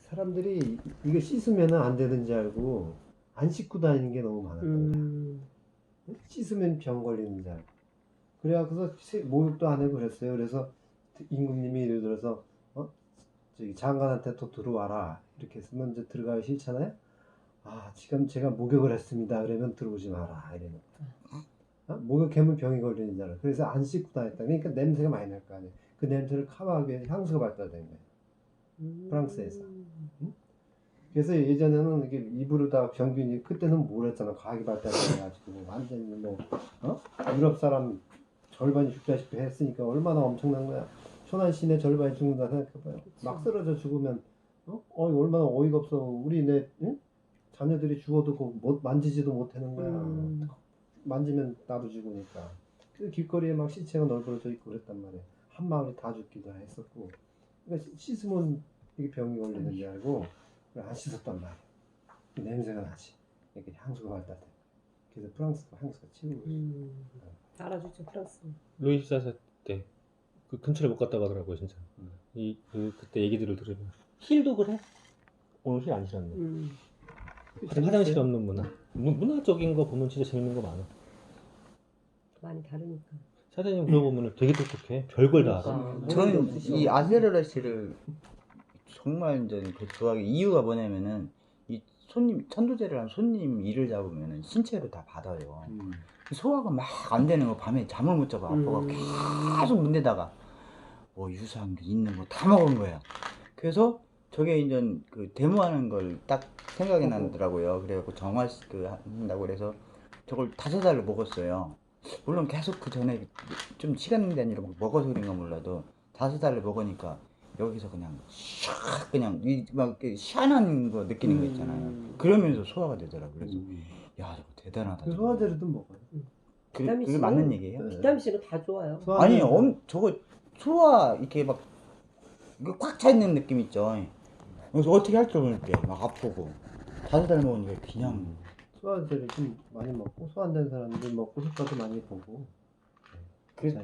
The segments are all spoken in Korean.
사람들이 이거 씻으면 안 되는지 알고 안 씻고 다니는 게 너무 많았던 거야. 씻으면 병 걸리는 줄 알고. 그래갖고서 목욕도 안 하고 그랬어요. 그래서 임금님이 예를 들어서 저기 장관한테 또 들어와라 이렇게 했으면 이제 들어가기 싫잖아요. 아 지금 제가 목욕을 했습니다. 그러면 들어오지 마라 이러는 거야. 목욕하면 병이 걸리는 줄 알아. 그래서 안 씻고 다녔다. 그러니까 냄새가 많이 날 거 아니에요. 그 냄새를 커버하기 위해서 향수가 발달된 거예요. 프랑스에서. 응? 그래서 예전에는 이게 입으로다 병균이 그때는 뭘 했잖아. 과학이 발달해가지고 완전히 뭐 유럽 사람 절반이 죽다시피 했으니까 얼마나 엄청난 거야. 천안 시내 절반이 죽는다 생각해봐요. 막 쓰러져 죽으면 얼마나 어이가 없어. 우리 내 응? 자녀들이 죽어도 그 만지지도 못하는 거야. 만지면 나도 죽으니까. 그 길거리에 막 시체가 널브러져 있고 그랬단 말이야. 한 마을이 다 죽기도 했었고. 그러니까 씻으면 이게 병이 걸리는 줄 알고 안 씻었단 말이야. 그 냄새가 나지. 이렇게 향수가 발달돼. 그래서 프랑스가 향수가 최고고. 알아주죠 프랑스. 루이 14세 때 그 근처를 못 갔다 가더라고요 진짜. 그때 얘기들을 들으면 힐도 그래? 오늘 힐 안 실었네. 화장실 없는 문화적인 거 보면 진짜 재밌는 거 많아. 많이 다르니까. 사장님 물어보면 되게 똑똑해. 별걸 다 알아. 저는 이 아세르라시를 정말 이제 좋아하게 이유가 뭐냐면은 이 손님 천도제를 한 손님 일을 잡으면은 신체로 다 받아요. 소화가 막 안 되는 거 밤에 잠을 못 자고 아빠가 계속 문대다가 뭐 유사한 게 있는 거 다 먹은 거야. 그래서 저게 이제 그 데모하는 걸 딱 생각이 나더라고요. 그래갖고 정화 한다고 그래서 저걸 5달을 먹었어요. 물론 계속 그 전에 좀 시간 단위로 먹어서 그런가 몰라도 5달을 먹으니까 여기서 그냥 샥 그냥 막 시원한 거 느끼는 거 있잖아요. 그러면서 소화가 되더라고요. 그래서 야 저거 대단하다. 그 소화제로도 먹어요. 그게 맞는 얘기예요? 네. 비타민C가 다 좋아요. 아니 저거 소화 이렇게 막 이거 꽉 차 있는 느낌 있죠. 그래서 어떻게 할 줄 모르게 막 아프고 5달 먹으니까 그냥 소화제를 좀 많이 먹고 소화 안 되는 사람들 먹고 효과도 많이 보고. 그래서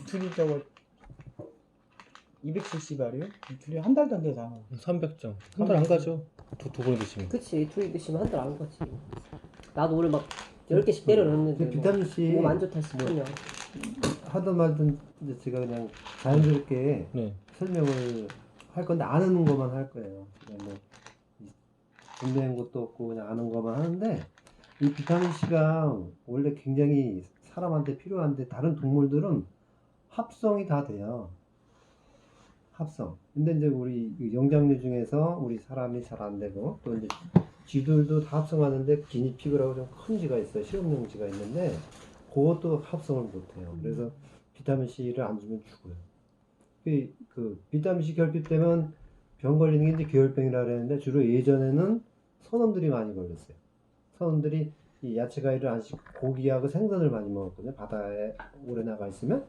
둘이 저거 200cc 발이요? 둘이 한 달도 안 돼서 다 먹어. 300점. 한 달 안 가죠. 두 번 드시면. 그치 둘이 드시면 한 달 안 가지. 나도 오늘 막 10개씩 때려 넣었는데 비타민 C 몸 안 좋다 싶으면 하든 말든 이제 제가 그냥 자연스럽게 네. 설명을 할 건데 아는 것만 할 거예요. 그냥 뭐 준비한 것도 없고 그냥 아는 것만 하는데 이 비타민 C가 원래 굉장히 사람한테 필요한데 다른 동물들은 합성이 다 돼요. 합성. 근데 이제 우리 영장류 중에서 우리 사람이 잘 안 되고 또 이제 쥐들도 다 합성하는데 기니피그라고 좀 큰 쥐가 있어요. 실험용 쥐가 있는데 그것도 합성을 못해요. 그래서 비타민 C를 안 주면 죽어요. 그 비타민 C 결핍되면 병 걸리는 게 이제 계열병이라 그랬는데 주로 예전에는 선원들이 많이 걸렸어요. 선원들이 이 야채 과일을 안 씹고 고기하고 생선을 많이 먹었거든요. 바다에 오래 나가 있으면.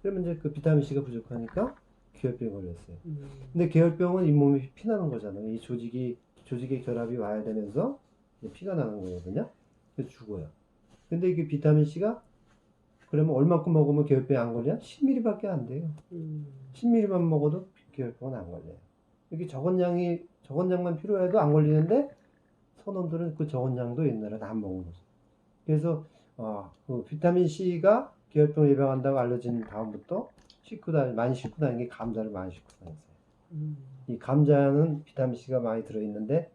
그러면 이제 그 비타민 C가 부족하니까 계열병에 걸렸어요. 근데 계열병은 잇몸이 피나는 거잖아요. 이 조직의 결합이 와야 되면서 피가 나는 거거든요. 그래서 죽어요. 근데 이게 비타민 C가 그러면 얼마큼 먹으면 계열병이 안 걸려? 10ml밖에 안 돼요. 10ml만 먹어도 계열병은 안 걸려요. 이게 적은 양만 필요해도 안 걸리는데 선원들은 그 적은 양도 옛날에 다 안 먹은 거죠. 그래서 그 비타민 C가 계열병을 예방한다고 알려진 다음부터 많이 씻고 다니는 게 감자를 많이 씻고 다녔어요. 이 감자는 비타민 C가 많이 들어있는데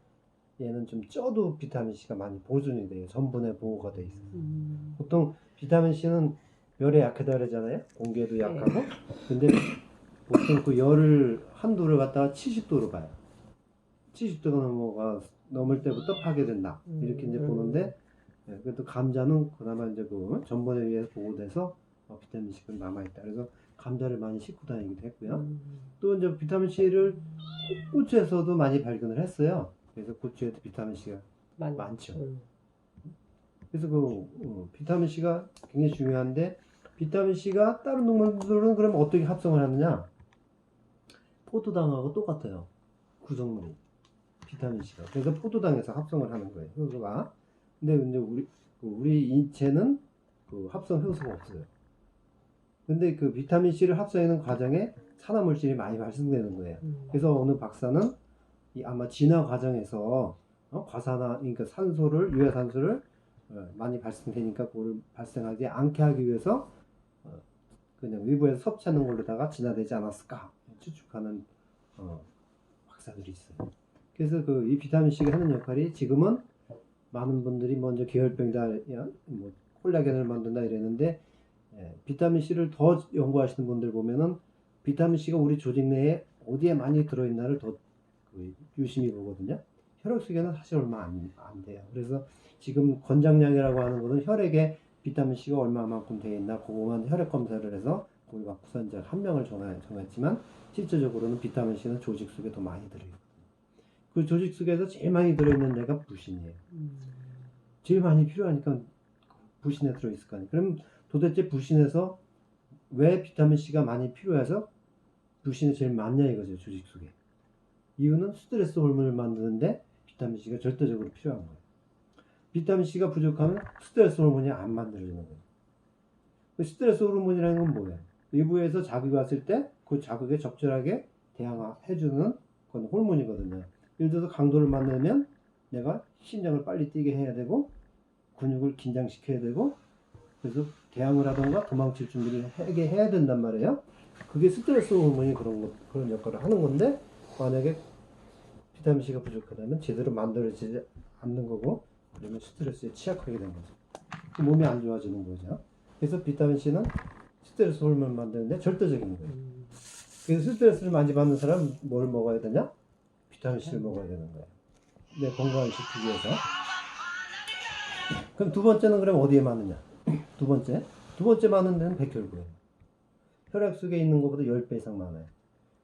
얘는 좀 쪄도 비타민 C가 많이 보존이 돼요. 전분에 보호가 돼 있어요. 보통 비타민 C는 열에 약하다 그러잖아요. 공기에도 약하고. 근데 보통 그 열을 한도를 갖다가 70도로 봐요. 70도가 넘을 때부터 파괴된다. 이렇게 이제 보는데 그래도 감자는 그나마 이제 그 전분에 의해서 보호돼서 비타민 C가 남아있다. 그래서 감자를 많이 씻고 다니기도 했고요. 또 이제 비타민 C를 고추에서도 많이 발견을 했어요. 그래서 고추에도 비타민 C가 많죠. 그래서 그 비타민 C가 굉장히 중요한데 비타민 C가 다른 동물들은 그럼 어떻게 합성을 하느냐? 포도당하고 똑같아요. 구성물이 비타민 C가. 그래서 포도당에서 합성을 하는 거예요. 효소가. 근데 이제 우리 인체는 그 합성 효소가 없어요. 근데 그 비타민 C를 합성하는 과정에 산화물질이 많이 발생되는 거예요. 그래서 어느 박사는 이 아마 진화 과정에서 과산화, 그러니까 산소를, 유해산소를 많이 발생되니까 그걸 발생하지 않게 하기 위해서 그냥 외부에서 섭취하는 걸로다가 진화되지 않았을까 추측하는 박사들이 있어요. 그래서 그 이 비타민 C가 하는 역할이 지금은 많은 분들이 먼저 계열병이다, 뭐 콜라겐을 만든다 이랬는데 비타민 C를 더 연구하시는 분들 보면은 비타민 C가 우리 조직 내에 어디에 많이 들어있나를 더 유심히 보거든요. 혈액 속에는 사실 얼마 안 돼요. 그래서 지금 권장량이라고 하는 것은 혈액에 비타민 C가 얼마만큼 되어 있나 그거만 혈액 검사를 해서 우리가 구선자 한 명을 정했지만 실질적으로는 비타민 C는 조직 속에 더 많이 들어있거든요. 그 조직 속에서 제일 많이 들어있는 데가 부신이에요. 제일 많이 필요하니까 부신에 들어있을 거 아니에요. 그럼 도대체 부신에서 왜 비타민 C가 많이 필요해서 부신이 제일 많냐 이거죠, 조직 속에. 이유는 스트레스 호르몬을 만드는데 비타민 C가 절대적으로 필요한 거예요. 비타민 C가 부족하면 스트레스 호르몬이 안 만들어지는 거예요. 그 스트레스 호르몬이라는 건 뭐예요? 외부에서 자극이 왔을 때 그 자극에 적절하게 대항해주는 건 호르몬이거든요. 예를 들어서 강도를 만들면 내가 심장을 빨리 뛰게 해야 되고 근육을 긴장시켜야 되고 그래서 대항을 하던가 도망칠 준비를 하게 해야 된단 말이에요. 그게 스트레스 호르몬이 그런 역할을 하는 건데 만약에 비타민 C가 부족하다면 제대로 만들어지지 않는 거고 그러면 스트레스에 취약하게 되는 거죠. 몸이 안 좋아지는 거죠. 그래서 비타민 C는 스트레스 호르몬을 만드는데 절대적인 거예요. 그래서 스트레스를 많이 받는 사람은 뭘 먹어야 되냐? 비타민 C를 먹어야 되는 거예요. 내 건강을 지키기 위해서. 그럼 두 번째는 그럼 어디에 맞느냐? 두 번째 맞는 데는 백혈구예요. 혈액 속에 있는 것보다 10배 이상 많아요.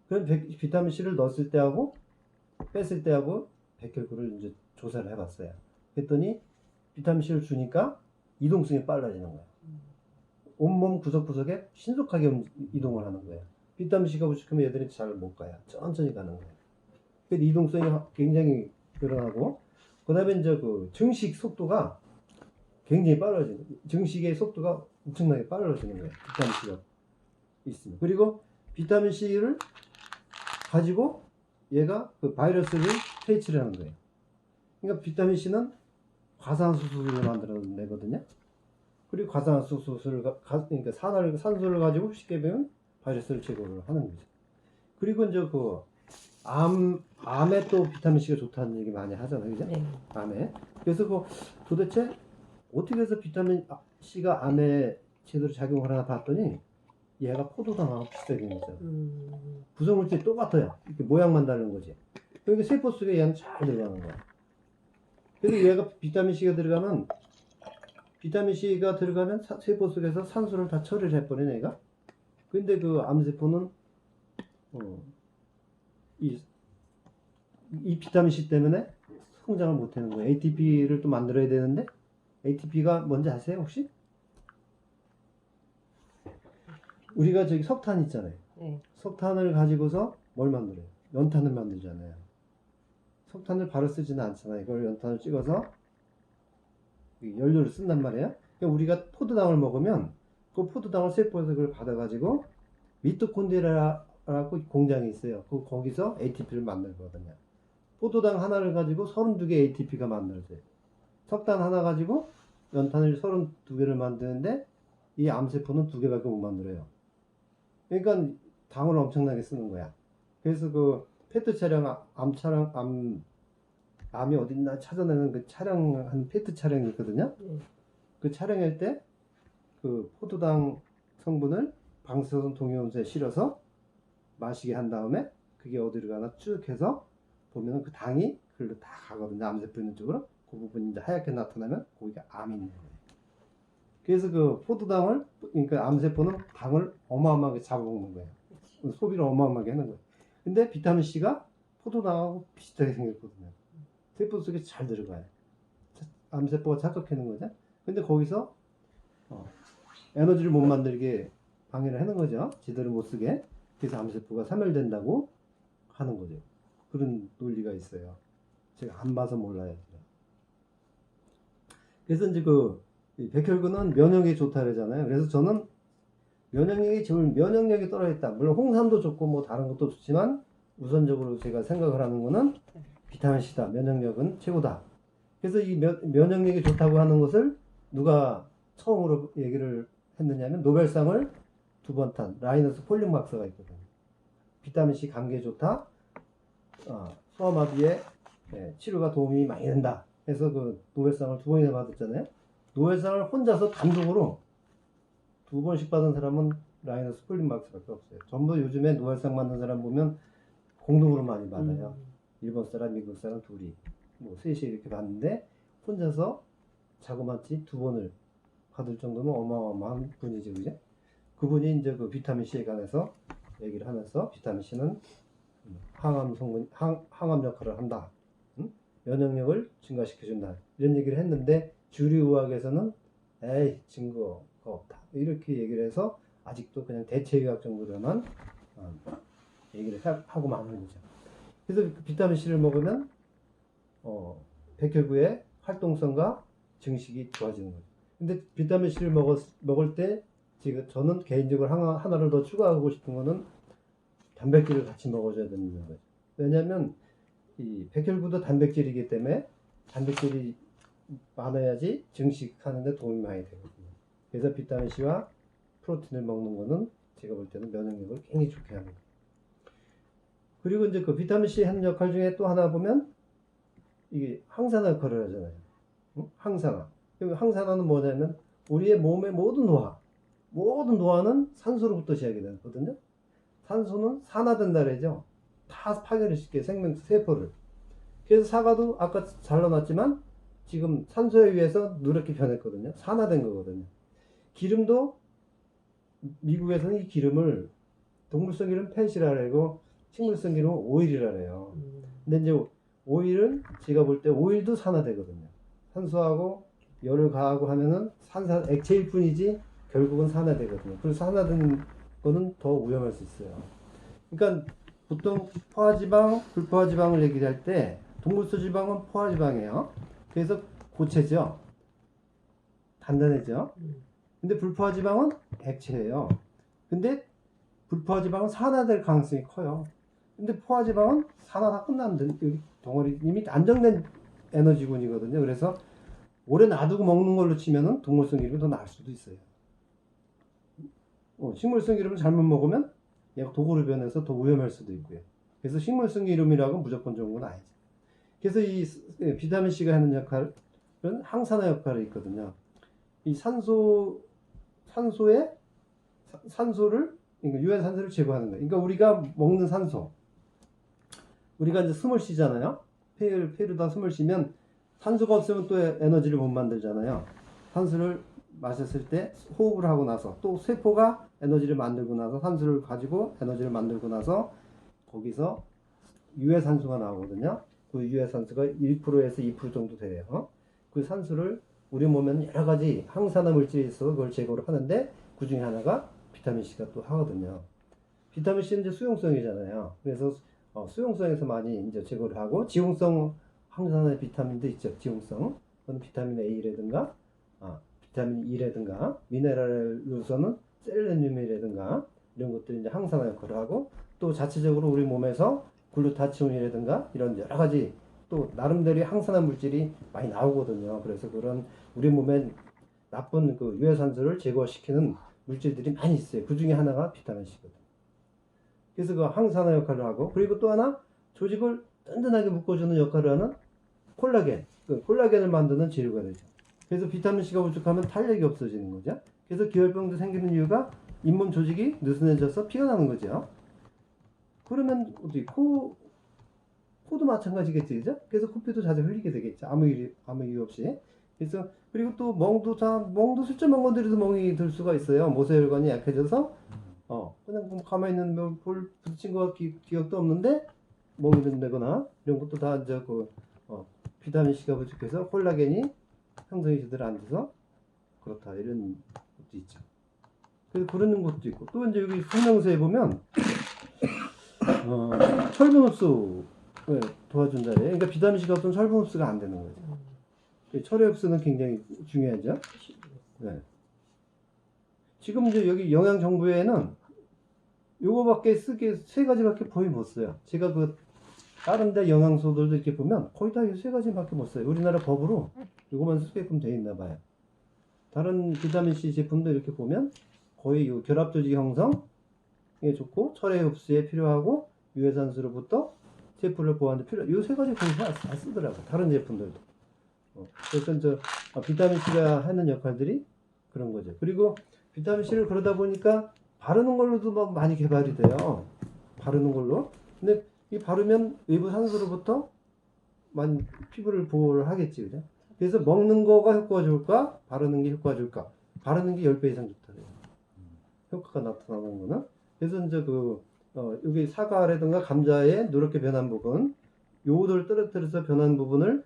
그럼 비타민 C를 넣었을 때하고 뺐을 때하고 백혈구를 이제 조사를 해봤어요. 그랬더니 비타민 C를 주니까 이동성이 빨라지는 거예요. 온몸 구석구석에 신속하게 이동을 하는 거예요. 비타민 C가 부족하면 얘들이 잘 못 가요. 천천히 가는 거예요. 그래서 이동성이 굉장히 늘어나고 그 다음에 이제 그 증식 속도가 굉장히 빨라지는 거예요. 증식의 속도가 엄청나게 빨라지는 거예요. 비타민 C가 있으면. 그리고 비타민 C를 가지고 얘가 그 바이러스를 퇴치를 하는 거예요. 그러니까 비타민 C는 과산화수소를 만들어내거든요. 그리고 과산화수소를 그러니까 산소를 가지고 쉽게 보면 바이러스를 제거를 하는 거죠. 그리고 이제 그 암에 또 비타민 C가 좋다는 얘기 많이 하잖아요, 그죠? 네. 암에. 그래서 그 도대체 어떻게 해서 비타민 C가 암에 제대로 작용을 하나 봤더니 얘가 포도당하고 비슷하게 생겼어요. 구성물질이 똑같아요. 이렇게 모양만 다른 거지. 그러니까 세포 속에 얘는 잘 들어가는 거야. 그래서 얘가 비타민 C가 들어가면 세포 속에서 산소를 다 처리를 해버리네, 얘가. 근데 그 암세포는 이 비타민 C 때문에 성장을 못 하는 거예요. ATP를 또 만들어야 되는데 ATP가 뭔지 아세요, 혹시? 우리가 저기 석탄 있잖아요. 네. 석탄을 가지고서 뭘 만들어요? 연탄을 만들잖아요. 석탄을 바로 쓰지는 않잖아요. 이걸 연탄을 찍어서 연료를 쓴단 말이에요. 그러니까 우리가 포도당을 먹으면 그 포도당을 세포에서 그걸 받아가지고 미토콘드리아라고 공장이 있어요. 거기서 ATP를 만들거든요. 포도당 하나를 가지고 32개 ATP가 만들어져요. 석탄 하나 가지고 연탄을 32개를 만드는데 이 암세포는 2개밖에 못 만들어요. 그러니까 당을 엄청나게 쓰는 거야. 그래서 그 페트 차량, 암이 어딨나 찾아내는 그 한 페트 차량이 있거든요. 그 촬영할 때 그 포도당 성분을 방사선 동위원소에 실어서 마시게 한 다음에 그게 어디로 가나 쭉 해서 보면은 그 당이 글로 다 가거든요. 암세포 있는 쪽으로. 그 부분이 이제 하얗게 나타나면 거기가 암이 있는 거예요. 그래서 그 포도당을, 그러니까 암세포는 당을 어마어마하게 잡아먹는 거예요. 소비를 어마어마하게 하는 거예요. 근데 비타민 C가 포도당하고 비슷하게 생겼거든요. 세포 속에 잘 들어가요. 암세포가 착각하는 거죠. 근데 거기서 에너지를 못 만들게 방해를 하는 거죠. 제대로 못 쓰게. 그래서 암세포가 사멸된다고 하는 거죠. 그런 논리가 있어요. 제가 안 봐서 몰라요. 그래서 이제 그 백혈구는 면역에 좋다 그러잖아요. 그래서 저는 면역력이 떨어졌다. 물론 홍삼도 좋고 뭐 다른 것도 좋지만 우선적으로 제가 생각을 하는 거는 비타민C다. 면역력은 최고다. 그래서 이 면역력이 좋다고 하는 것을 누가 처음으로 얘기를 했느냐면 노벨상을 2번 탄 라이너스 폴링 박사가 있거든요. 비타민C 감기에 좋다. 소아마비의 치료가 도움이 많이 된다. 해서 그 노벨상을 2번이나 받았잖아요. 노벨상을 혼자서 단독으로 2번씩 받은 사람은 라이너스 폴링 박사밖에 없어요. 전부 요즘에 노벨상 받는 사람 보면 공동으로 많이 받아요. 일본 사람, 미국 사람 둘이, 뭐 셋이 이렇게 받는데 혼자서 자그마치 2번을 받을 정도면 어마어마한 분이죠, 그죠? 그분이 이제 그 비타민 C에 관해서 얘기를 하면서 비타민 C는 항암 성분, 항암 역할을 한다. 면역력을 증가시켜준다. 이런 얘기를 했는데 주류 의학에서는 에이 증거가 없다. 이렇게 얘기를 해서 아직도 그냥 대체의학 정도로만 얘기를 하고 마는 거죠. 그래서 비타민 C를 먹으면 백혈구의 활동성과 증식이 좋아지는 거죠. 근데 비타민 C를 먹을 때 지금 저는 개인적으로 하나를 더 추가하고 싶은 거는 단백질을 같이 먹어줘야 되는 거죠. 왜냐하면 이 백혈구도 단백질이기 때문에 단백질이 많아야지 증식하는데 도움이 많이 되거든요. 그래서 비타민 C와 프로틴을 먹는 거는 제가 볼 때는 면역력을 굉장히 좋게 하는 거예요. 그리고 이제 그 비타민 C 하는 역할 중에 또 하나 보면 이게 항산화 역할을 하잖아요. 항산화. 항산화는 뭐냐면 우리의 몸의 모든 노화는 산소로부터 시작이 되거든요. 산소는 산화된다 그러죠. 다 파괴를 시켜요. 세포를. 그래서 사과도 아까 잘라놨지만 지금 산소에 의해서 누렇게 변했거든요. 산화된 거거든요. 기름도 미국에서는 이 기름을 동물성 기름 팻이라 그러고 식물성 기름 오일이라 그래요. 근데 이제 오일은 제가 볼 때 오일도 산화되거든요. 산소하고 열을 가하고 하면은 액체일 뿐이지 결국은 산화되거든요. 그래서 산화된 거는 더 위험할 수 있어요. 그러니까 보통 포화지방, 불포화지방을 얘기할 때 동물성 지방은 포화지방이에요. 그래서 고체죠. 단단해져. 근데 불포화지방은 액체예요. 근데 불포화지방은 산화될 가능성이 커요. 근데 포화지방은 산화 다 끝났는데 여기 덩어리 이미 안정된 에너지군이거든요. 그래서 오래 놔두고 먹는 걸로 치면은 동물성 기름이 더 나을 수도 있어요. 식물성 기름을 잘못 먹으면 얘가 독으로 변해서 더 위험할 수도 있고요. 그래서 식물성 기름이라고 무조건 좋은 건 아니죠. 그래서 이 비타민 C가 하는 역할은 항산화 역할이 있거든요. 이 산소를 그러니까 유해산소를 제거하는 거예요. 그러니까 우리가 먹는 산소, 우리가 이제 숨을 쉬잖아요. 폐로다 숨을 쉬면 산소가 없으면 또 에너지를 못 만들잖아요. 산소를 마셨을 때 호흡을 하고 나서 또 세포가 에너지를 만들고 나서 산소를 가지고 에너지를 만들고 나서 거기서 유해산소가 나오거든요. 그 유해산소가 1%에서 2% 정도 돼요. 그 산소를 우리 몸에는 여러 가지 항산화 물질이 있어서 그걸 제거를 하는데 그 중에 하나가 비타민 C가 또 하거든요. 비타민 C는 이제 수용성이잖아요. 그래서 수용성에서 많이 이제 제거를 하고 지용성 항산화 비타민도 있죠. 지용성. 그건 비타민 A라든가 비타민 E라든가 미네랄로서는 셀레늄이라든가 이런 것들이 이제 항산화 역할을 하고 또 자체적으로 우리 몸에서 글루타치온이라든가 이런 여러 가지 또 나름대로 항산화 물질이 많이 나오거든요. 그래서 그런 우리 몸에 나쁜 그 유해산소를 제거시키는 물질들이 많이 있어요. 그 중에 하나가 비타민 C거든요. 그래서 그 항산화 역할을 하고 그리고 또 하나 조직을 든든하게 묶어주는 역할을 하는 콜라겐, 그 콜라겐을 만드는 재료가 되죠. 그래서 비타민 C가 부족하면 탄력이 없어지는 거죠. 그래서 기혈병도 생기는 이유가 잇몸 조직이 느슨해져서 피가 나는 거죠. 그러면 어떻게 코도 마찬가지겠지, 그죠? 그래서 코피도 자주 흘리게 되겠죠. 아무 이유 없이. 그래서 그리고 또 멍도 슬쩍 멍건드려도 멍이 들 수가 있어요. 모세혈관이 약해져서 그냥 가만히 있는 볼 부딪힌 거 기억도 없는데 멍이 든다거나 이런 것도 다 이제 비타민 C가 부족해서 콜라겐이 형성이 제대로 안 돼서 그렇다 이런 것도 있죠. 그래서 그러는 것도 있고 또 이제 여기 설명서에 보면 철분 흡수 도와준다 그래요. 그러니까 비타민 C가 없으면 철분 흡수가 안 되는 거죠. 철의 흡수는 굉장히 중요하죠. 네. 지금 이제 여기 영양 정보에는 요거밖에 세 가지밖에 거의 못 써요. 제가 그 다른 데 영양소들도 이렇게 보면 거의 다 이 세 가지밖에 못 써요. 우리나라 법으로 이거만 쓰게끔 돼 있나 봐요. 다른 비타민C 제품도 이렇게 보면 거의 이 결합조직 형성에 좋고 철의 흡수에 필요하고 유해산소로부터 세포를 보호하는 데 필요. 이 세 가지 거의 다 쓰더라고. 다른 제품들도. 그래서 비타민C가 하는 역할들이 그런 거죠. 그리고 비타민C를 그러다 보니까 바르는 걸로도 막 많이 개발이 돼요. 바르는 걸로. 근데 이 바르면 외부 산소로부터 많이 피부를 보호를 하겠지, 그죠? 그래서 먹는 거가 효과가 좋을까? 바르는 게 효과가 좋을까? 바르는 게 10배 이상 좋다래요. 효과가 나타나는 거는. 그래서 이제 여기 사과라든가 감자의 누렇게 변한 부분, 요오를 떨어뜨려서 변한 부분을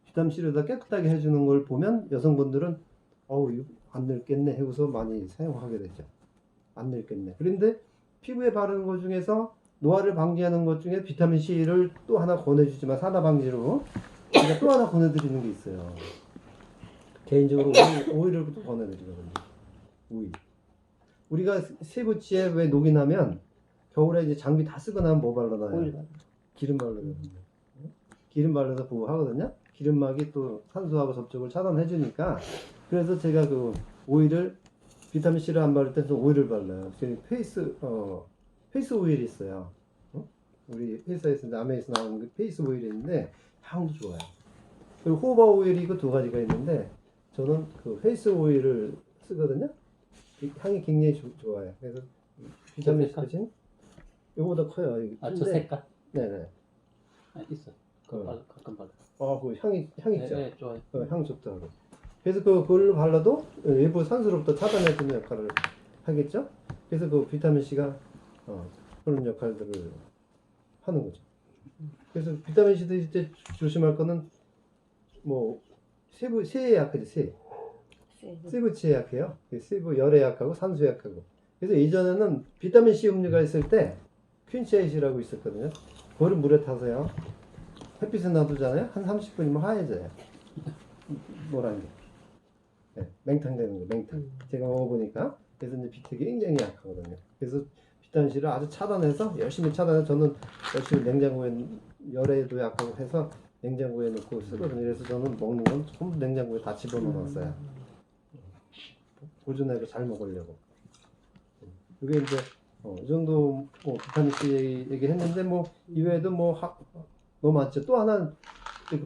비타민C로다 깨끗하게 해주는 걸 보면 여성분들은 이거 안 늙겠네 하고서 많이 사용하게 되죠. 안 늙겠네. 그런데 피부에 바르는 것 중에서 노화를 방지하는 것 중에 비타민C를 또 하나 권해주지만 산화 방지로 제가 또 하나 권해드리는 게 있어요. 개인적으로 오일을 또 권해드리거든요. 오일. 우리가 세부치에 왜 녹이 나면 겨울에 이제 장비 다 쓰고 나면 뭐 발라놔요? 오일 바르. 기름 바르거든요. 기름 발라서 보호하거든요. 기름막이 또 산소하고 접촉을 차단해주니까. 그래서 제가 그 오일을 비타민C를 안 바를 때 좀 오일을 발라요. 페이스 오일이 있어요. 우리 회사에서 아메에서 나오는 그 페이스 오일이 있는데 향도 좋아요. 그리고 호바 오일이 그 두 가지가 있는데 저는 그 페이스 오일을 쓰거든요. 향이 굉장히 좋아요. 그래서 비타민C 대신 요거보다 커요. 저 색깔? 네네. 있어. 가끔 발라. 그 향이 있죠. 네, 좋아요. 향 좋더라고. 그래서 그걸로 발라도 외부 산소로부터 차단해주는 역할을 하겠죠. 그래서 그 비타민C가 그런 역할들을 하는 거죠. 그래서 비타민C 드실 때 조심할 거는 뭐 세에 약하지. 세부치에 약해요. 세부 열에 약하고 산소에 약하고. 그래서 이전에는 비타민C 음료가 있을 때 퀸치아잇이라고 있었거든요. 그거를 물에 타서요. 햇빛에 놔두잖아요. 한 30분이면 하얘져요. 노란 게. 네, 맹탕 되는 거, 맹탕. 제가 먹어보니까. 그래서 이제 비타민이 굉장히 약하거든요. 그래서 비타민C를 아주 차단해서 열심히 차단해서 저는 열심히 냉장고에 열에도 약하고 해서 냉장고에 넣고 쓰거든요. 그래서 저는 먹는 건 전부 냉장고에 다 집어넣었어요. 보존해서 잘 먹으려고. 이게 이제 이 정도 비타민C 얘기했는데 뭐 이외에도 너무 많죠. 또 하나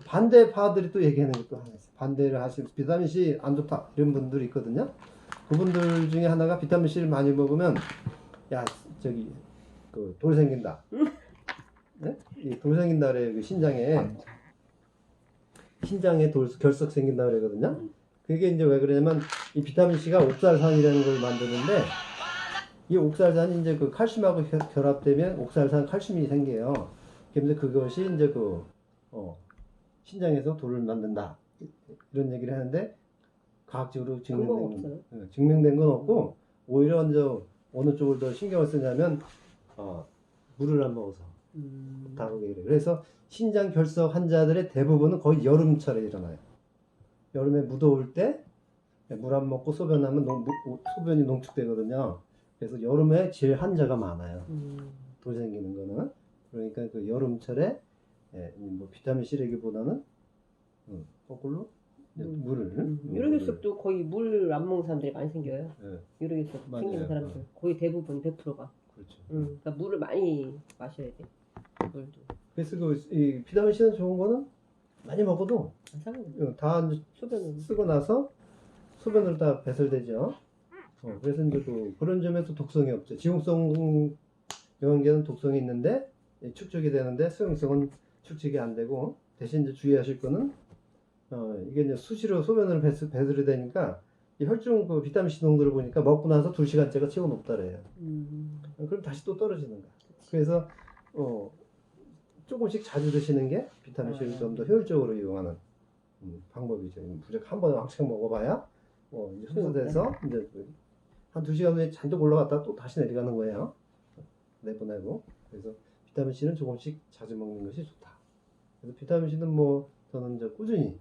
반대파들이 또 얘기하는 것도 하나 있어요. 반대를 하시는 비타민C 안 좋다 이런 분들이 있거든요. 그분들 중에 하나가 비타민C를 많이 먹으면 돌 생긴다. 네? 이 돌 생긴다 그래요. 그 신장에 결석 생긴다 그러거든요. 그게 이제 왜 그러냐면 이 비타민C가 옥살산이라는 걸 만드는데 이 옥살산이 이제 그 칼슘하고 결합되면 옥살산 칼슘이 생겨요. 그래서 그것이 이제 신장에서 돌을 만든다. 이런 얘기를 하는데 과학적으로 증명된 건 없고 오히려 이제 어느 쪽을 더 신경을 쓰냐면 물을 안 먹어서 다루게 그래요. 그래서 신장 결석 환자들의 대부분은 거의 여름철에 일어나요. 여름에 무더울 때 물 안 먹고 소변하면 소변이 농축되거든요. 그래서 여름에 제일 환자가 많아요. 돌 생기는 거는. 그러니까 그 여름철에 뭐 비타민C라기보다는 거꾸로 물을. 유로기습도 거의 물 안 먹는 사람들이 많이 생겨요. 네. 유로기습 생기는 사람들 거의 대부분 100%가. 그렇죠. 그러니까 물을 많이 마셔야 돼. 물도. 그래서 이 비타민C는 좋은 거는 많이 먹어도 안 상해요. 다 소변은. 쓰고 나서 소변으로 다 배설되죠. 그래서 이제 그런 점에서 독성이 없죠. 지용성 영양제는 독성이 있는데 축적이 되는데 수용성은 축적이 안 되고 대신 이제 주의하실 거는 이게 이제 수시로 소변으로 배설이 되니까 이 혈중 그 비타민C 농도를 보니까 먹고 나서 2시간째가 최고 높다래요. 그럼 다시 또 떨어지는 거야. 그래서 조금씩 자주 드시는 게 비타민C를 좀 더 효율적으로 이용하는 방법이죠. 무조건 한 번에 왕창 먹어봐야 이제 흡수돼서 이제 한 2시간 후에 잔뜩 올라갔다 또 다시 내려가는 거예요. 내보내고. 그래서 비타민C는 조금씩 자주 먹는 것이 좋다. 그래서 비타민C는 저는 이제 꾸준히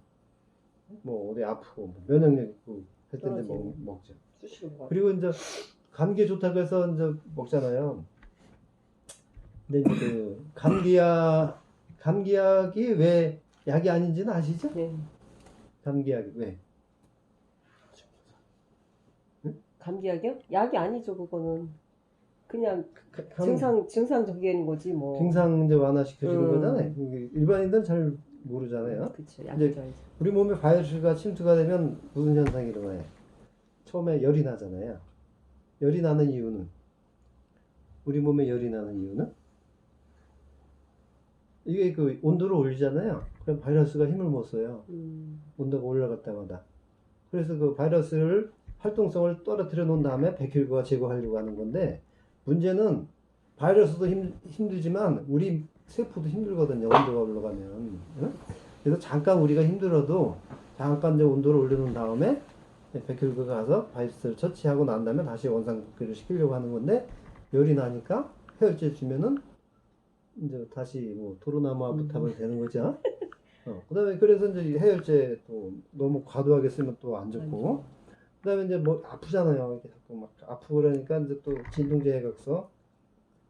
어디 아프고 면역력 있고 할 때 이제 먹죠. 그리고 이제 감기에 좋다고 해서 이제 먹잖아요. 근데 이제 감기약 감기약이 왜 약이 아닌지는 아시죠? 네. 감기약이 왜? 감기약이요? 약이 아니죠, 그거는. 그냥 감- 증상적인 거지, 뭐. 증상 이제 완화시켜주는 음. 거잖아요. 이게 일반인들은 잘 모르잖아요. 그쵸, 이제 약이죠, 알죠. 우리 몸에 바이러스가 침투가 되면 무슨 현상이 일어나요? 처음에 열이 나잖아요. 열이 나는 이유는 우리 몸에 열이 나는 이유는 이게 그 온도를 올리잖아요. 그럼 바이러스가 힘을 못 써요. 온도가 올라갔다마다. 그래서 그 바이러스를 활동성을 떨어뜨려 놓은 다음에 백혈구가 제거하려고 하는 건데 문제는 바이러스도 힘들지만 우리 세포도 힘들거든요. 온도가 올라가면. 응? 그래서 잠깐 우리가 힘들어도 잠깐 이제 온도를 올려놓은 다음에 백혈구가 가서 바이러스를 처치하고 난 다음에 다시 원상복귀를 시키려고 하는 건데 열이 나니까 해열제 주면은 이제 다시 뭐 토로나무 아부타블 되는 거죠. 그다음에 그래서 이제 해열제 또 너무 과도하게 쓰면 또 안 좋고, 그다음에 이제 뭐 아프잖아요. 이렇게 자꾸 막 아프고 그러니까 이제 또 진통제 해각서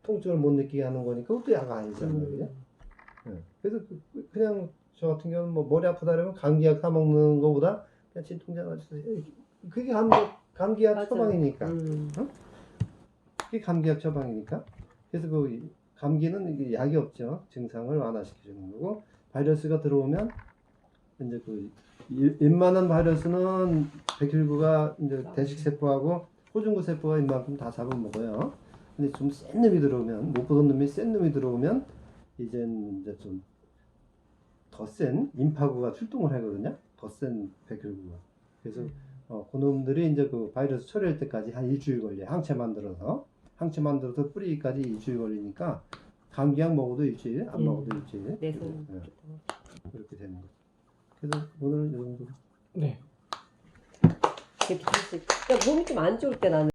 통증을 못 느끼게 하는 거니까 그것도 약 아니잖아요. 그죠? 그래서 그냥 저 같은 경우는 뭐 머리 아프다 그러면 감기약 사 먹는 거보다 그냥 진통제 하나 주세요. 그게 감기약 맞아요. 처방이니까. 그게 감기약 처방이니까. 그래서 그 감기는 이게 약이 없죠. 증상을 완화시켜주는 거고 바이러스가 들어오면 이제 그 웬만한 바이러스는 백혈구가 이제 대식세포하고 호중구 세포가 이만큼 다 잡아먹어요. 근데 좀 센 놈이 들어오면 못 보던 놈이 센 놈이 들어오면 이제 좀 더 센 임파구가 출동을 하거든요. 더 센 백혈구가. 그래서 그 놈들이 이제 그 바이러스 처리할 때까지 한 일주일 걸려요. 항체 만들어서 뿌리기까지 일주일 걸리니까 감기약 먹어도 일주일, 안 먹어도 일주일. 내성. 그렇게 되는 거죠. 그래서 오늘은 이 정도. 네. 그냥 몸이 좀 안 좋을 때 나는